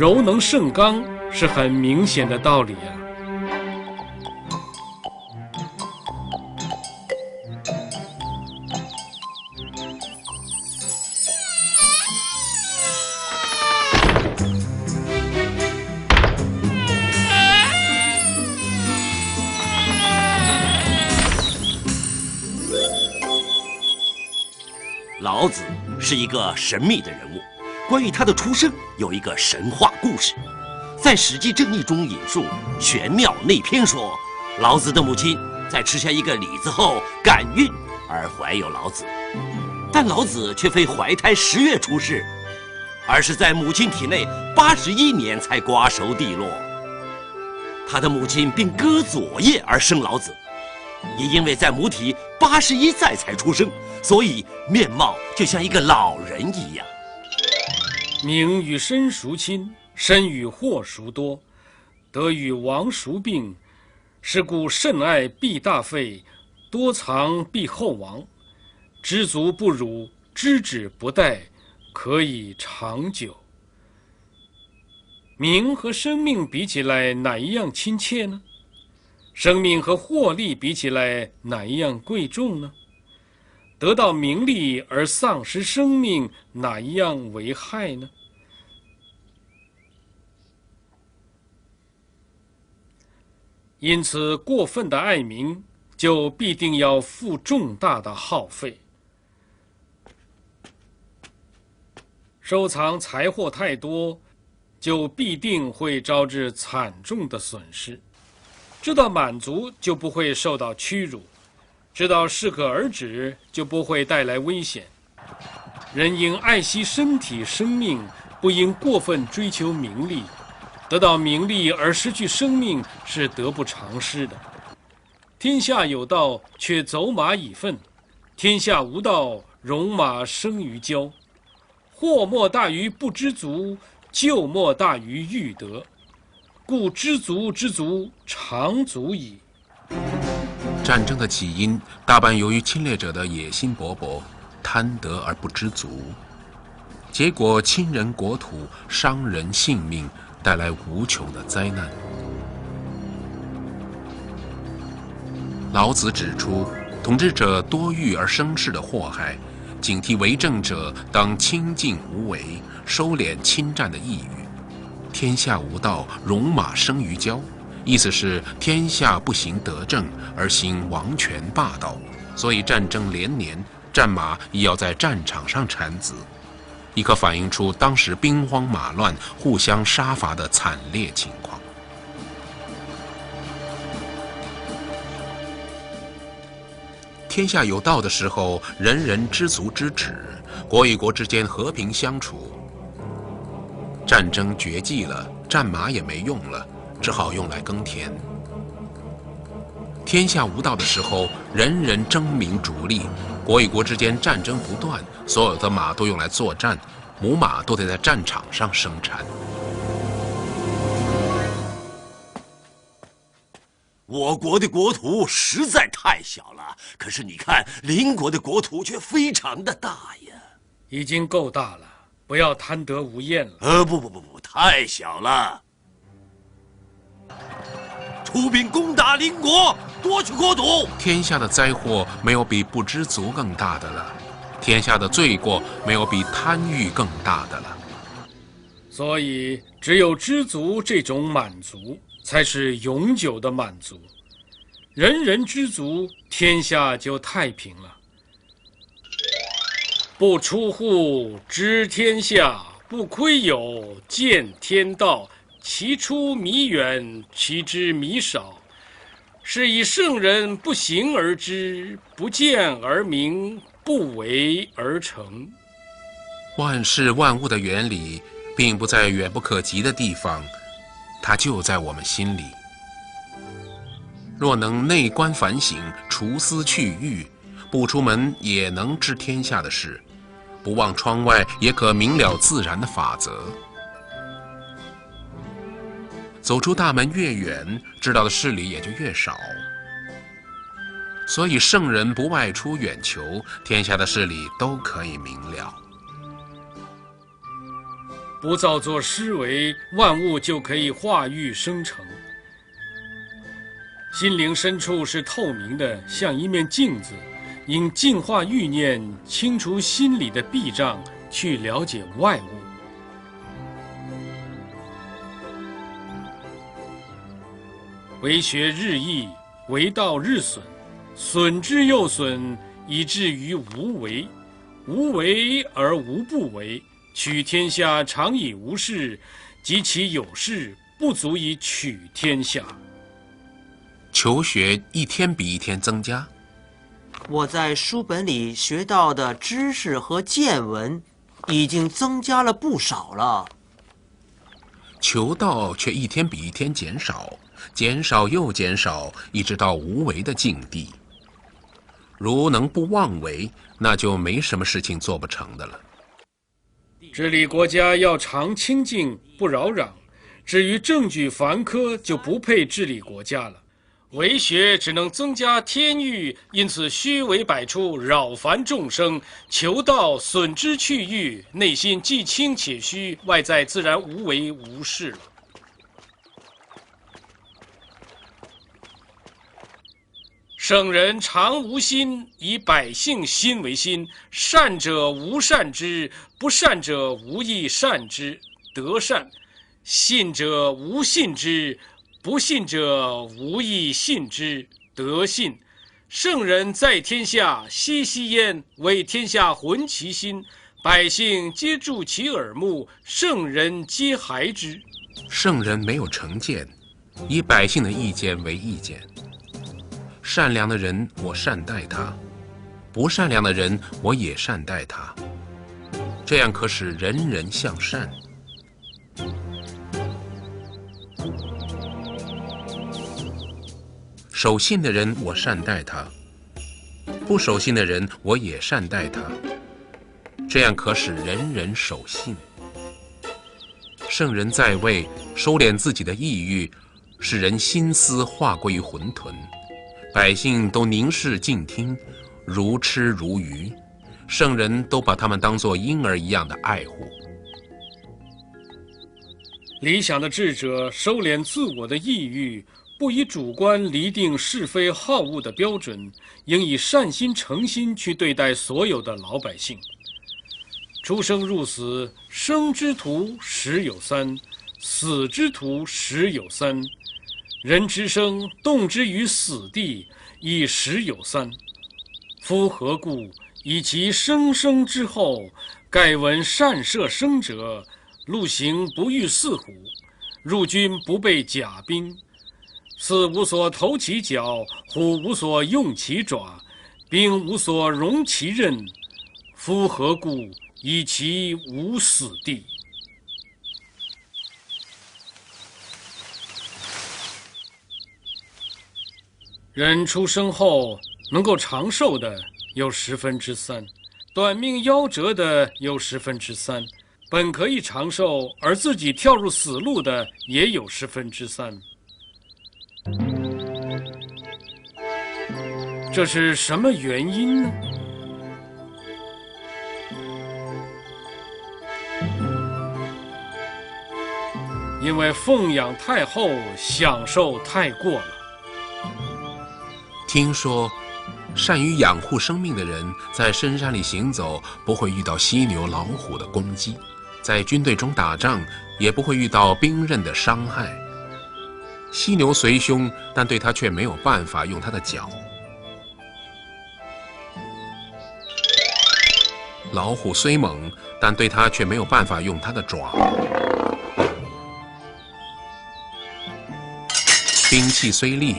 柔能胜刚是很明显的道理啊。老子是一个神秘的人物，关于他的出生有一个神话故事，在《史记正义》中引述《玄妙内篇》说，老子的母亲在吃下一个李子后感孕而怀有老子，但老子却非怀胎10月出世，而是在母亲体内81年才瓜熟蒂落。他的母亲并割左腋而生老子，也因为在母体81载才出生，所以面貌就像一个老人一样。名与身孰亲，身与祸孰多，得与亡孰病，是故甚爱必大费，多藏必后亡。知足不辱，知止不殆，可以长久。名和生命比起来，哪一样亲切呢？生命和获利比起来，哪一样贵重呢？得到名利而丧失生命，哪一样为害呢？因此，过分的爱名，就必定要付重大的耗费。收藏财货太多，就必定会招致惨重的损失。知道满足，就不会受到屈辱；知道适可而止，就不会带来危险。人应爱惜身体生命，不应过分追求名利。得到名利而失去生命，是得不偿失的。天下有道，却走马以粪；天下无道，戎马生于郊。祸莫大于不知足，救莫大于欲得。故知足之足，常足矣。战争的起因大半由于侵略者的野心勃勃，贪得而不知足，结果侵人国土，伤人性命，带来无穷的灾难。老子指出，统治者多欲而生事的祸害，警惕为政者当清静无为，收敛侵占的意欲。天下无道，戎马生于郊，意思是天下不行德政，而行王权霸道，所以战争连年，战马也要在战场上产子，亦可反映出当时兵荒马乱、互相杀伐的惨烈情况。天下有道的时候，人人知足知止，国与国之间和平相处。战争绝迹了，战马也没用了，只好用来耕田。天下无道的时候，人人争名逐利，国与国之间战争不断，所有的马都用来作战，母马都得在战场上生产。我国的国土实在太小了，可是你看邻国的国土却非常的大呀。已经够大了，不要贪得无厌了。不，太小了。出兵攻打邻国，夺取国土。天下的灾祸没有比不知足更大的了，天下的罪过没有比贪欲更大的了。所以，只有知足这种满足，才是永久的满足。人人知足，天下就太平了。不出户知天下，不窥牖见天道。其出弥远，其知弥少。是以圣人不行而知，不见而明，不为而成。万事万物的原理，并不在远不可及的地方，它就在我们心里。若能内观反省，除私去欲，不出门也能知天下的事，不望窗外也可明了自然的法则。走出大门越远，知道的事理也就越少。所以圣人不外出远求，天下的事理都可以明了。不造作施为，万物就可以化育生成。心灵深处是透明的，像一面镜子，应净化欲念，清除心里的壁障，去了解外物。为学日益，为道日损，损之又损，以至于无为。无为而无不为，取天下常以无事，及其有事，不足以取天下。求学一天比一天增加。我在书本里学到的知识和见闻，已经增加了不少了。求道却一天比一天减少，减少又减少，一直到无为的境地。如能不妄为，那就没什么事情做不成的了。治理国家要常清静，不扰攘。至于证据繁苛，就不配治理国家了。为学只能增加天欲，因此虚伪百出，扰烦众生。求道损之去欲，内心既清且虚，外在自然无为无事了。圣人常无心，以百姓心为心。善者无善之，不善者无亦善之，得善；信者无信之，不信者无亦信之，得信。圣人在天下，熙熙焉，为天下浑其心。百姓皆助其耳目，圣人皆孩之。圣人没有成见，以百姓的意见为意见。善良的人，我善待他；不善良的人，我也善待他。这样可使人人向善。守信的人，我善待他；不守信的人，我也善待他。这样可使人人守信。圣人在位，收敛自己的意欲，使人心思化归于混沌。百姓都凝视静听，如痴如愚，圣人都把他们当作婴儿一样的爱护。理想的智者收敛自我的意欲，不以主观厘定是非好恶的标准，应以善心诚心去对待所有的老百姓。出生入死，生之徒十有三，死之徒十有三。人之生，动之于死地，亦十有三。夫何故？以其生生之后，盖闻善射生者，陆行不遇四虎，入军不备甲兵。四无所投其脚，虎无所用其爪，兵无所容其刃。夫何故？以其无死地。人出生后能够长寿的有3/10，短命夭折的有3/10，本可以长寿而自己跳入死路的也有3/10。这是什么原因呢？因为奉养太厚，享受太过了。听说，善于养护生命的人，在深山里行走，不会遇到犀牛、老虎的攻击；在军队中打仗，也不会遇到兵刃的伤害。犀牛虽凶，但对他却没有办法用他的脚；老虎虽猛，但对他却没有办法用他的爪；兵器虽利，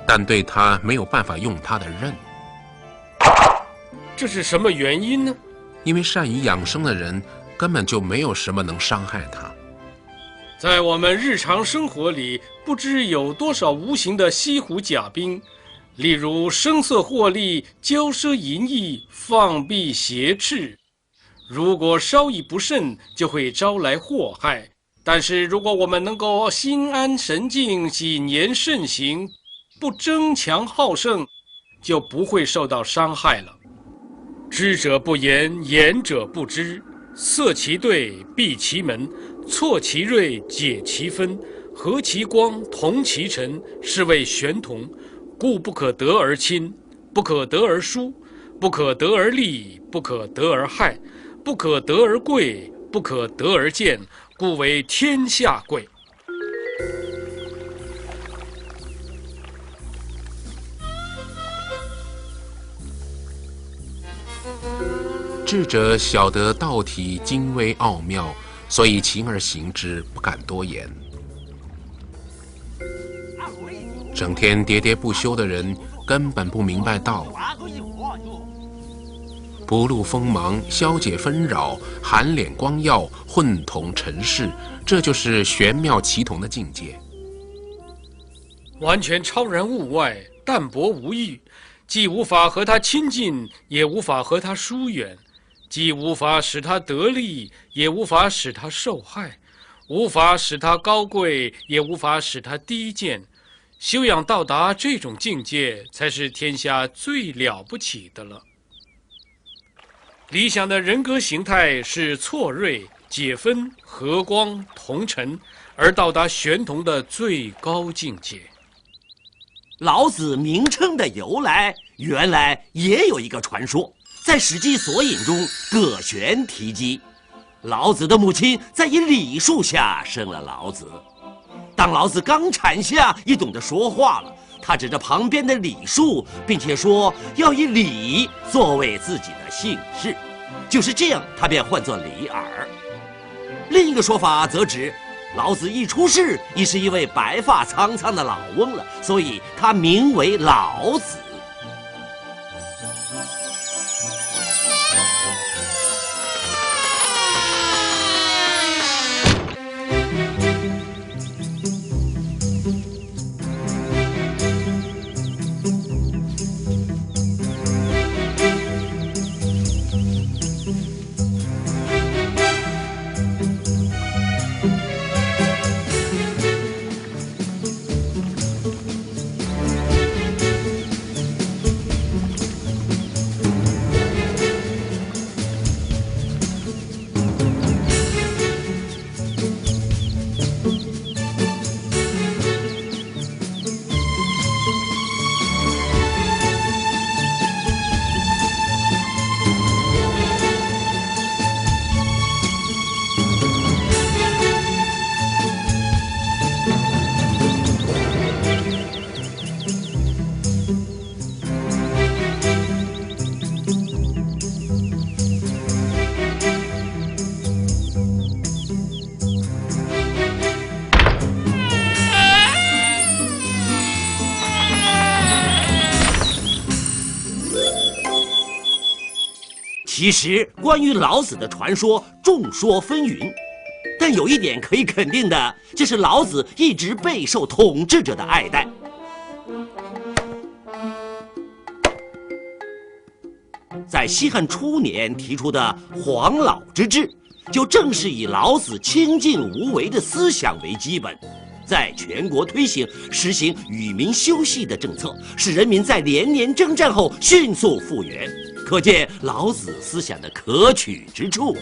但对他没有办法用他的刃。这是什么原因呢？因为善于养生的人根本就没有什么能伤害他。在我们日常生活里，不知有多少无形的西湖甲兵，例如声色获利、骄奢淫逸、放避挟持。如果稍一不慎，就会招来祸害。但是如果我们能够心安神静、谨言慎行，不争强好胜，就不会受到伤害了。知者不言，言者不知。塞其兑，闭其门，错其锐，解其分，和其光，同其尘，是谓玄同。故不可得而亲，不可得而疏，不可得而利，不可得而害，不可得而贵，不可得而贱，故为天下贵。智者晓得道体精微奥妙，所以勤而行之，不敢多言。整天喋喋不休的人，根本不明白道。不露锋芒，消解纷扰，含敛光耀，混同尘世，这就是玄妙奇同的境界。完全超然物外，淡泊无欲，既无法和他亲近，也无法和他疏远；既无法使他得利，也无法使他受害；无法使他高贵，也无法使他低贱。修养到达这种境界，才是天下最了不起的了。理想的人格形态是错锐、解分、和光、同尘，而到达玄同的最高境界。老子名称的由来，原来也有一个传说，在《史记索引》中，葛玄提及，老子的母亲在一李树下生了老子。当老子刚产下，也懂得说话了，他指着旁边的李树，并且说要以李作为自己的姓氏，就是这样，他便唤作李耳。另一个说法则指，老子一出世已是一位白发苍苍的老翁了，所以他名为老子。其实，关于老子的传说众说纷纭，但有一点可以肯定的，就是老子一直备受统治者的爱戴。在西汉初年提出的黄老之治，就正是以老子清静无为的思想为基本，在全国推行实行与民休息的政策，使人民在连年征战后迅速复原。可见老子思想的可取之处。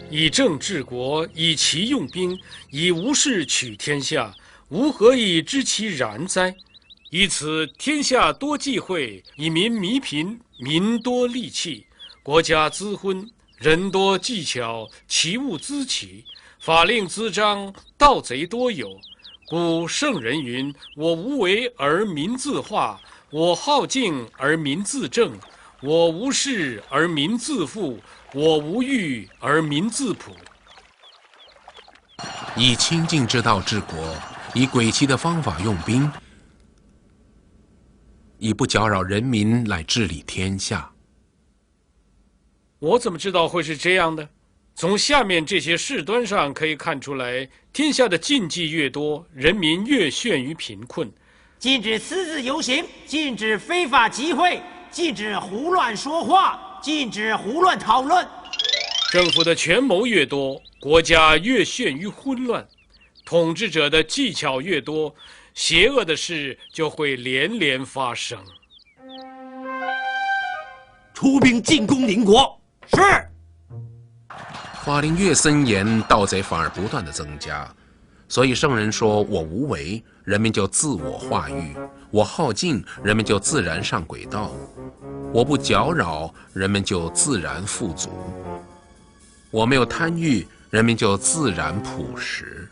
以政治国，以其用兵，以无事取天下，吾何以知其然哉？以此天下多忌讳，以民弥贫，民多利器，国家滋昏，人多技巧，其物滋起，法令滋章，盗贼多有。故圣人云：我无为而民自化，我好静而民自正，我无事而民自富，我无欲而民自朴。以清净之道治国，以诡奇的方法用兵，以不搅扰人民来治理天下。我怎么知道会是这样的？从下面这些事端上可以看出来，天下的禁忌越多，人民越陷于贫困。禁止私自游行，禁止非法集会，禁止胡乱说话，禁止胡乱讨论。政府的权谋越多，国家越陷于混乱；统治者的技巧越多，邪恶的事就会连连发生。出兵进攻邻国。是。法令越森严，盗贼反而不断的增加。所以圣人说我无为，人们就自我化育；我好静，人们就自然上轨道；我不搅扰，人们就自然富足；我没有贪欲，人们就自然朴实。